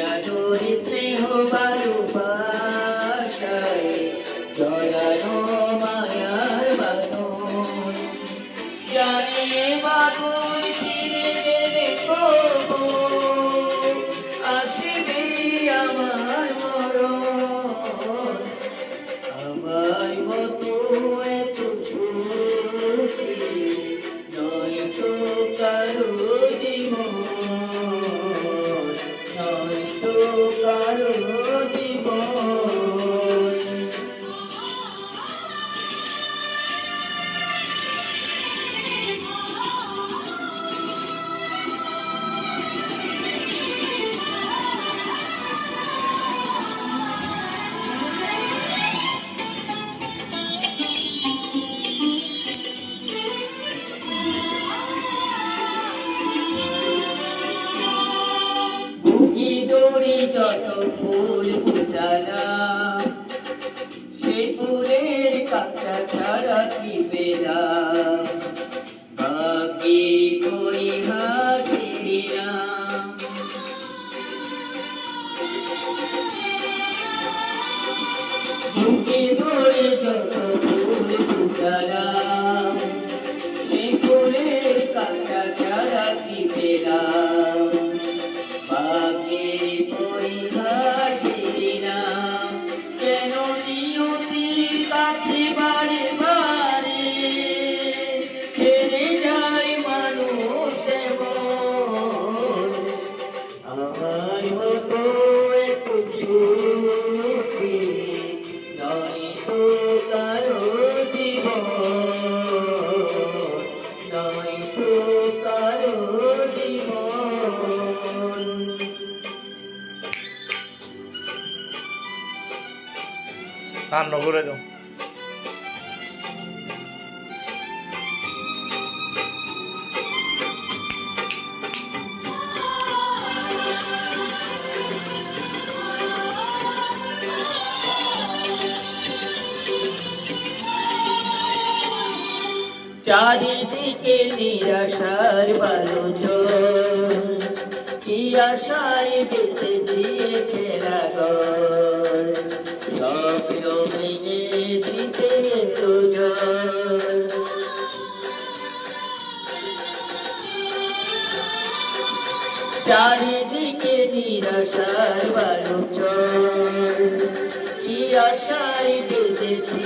আদরে স্নেহ ভালোবাসায় জড়ানো মায়ার বাঁধন জানে বাঁধন ছিঁড়ে গেলে কবু আসবে আমার মরণ আমায় মতো এত সুখী নয়তো কারো জীবন নয়তো কারো জীবন বুকি দড়ি যত ফুল ফুটালাম সেই ফুলের কাঁটা ছাড়া কি পেলাম বাকি করি হাসিলাম বুকি দড়ি যত ফুল ফুটালাম সেই ফুলের কাঁটা ছাড়া কি পেলাম বাকি পরিহাসিলাম কেন নিয়তির কাছে বারে বারে হেরে যায় মানুষ এমন আমার মতো এত সুখী নয়তো কারো জীবন নয়তো কারো জীবন কান্না করে দাও চারিদিকে নিরাশার বালুচর কি আশায় বেঁচেছি খেলাঘর স্বপ্ন ভেঙে দিতে এলো ঝড় চারিদিকে নিরাশার বালুচর কি আশায় বেঁচেছি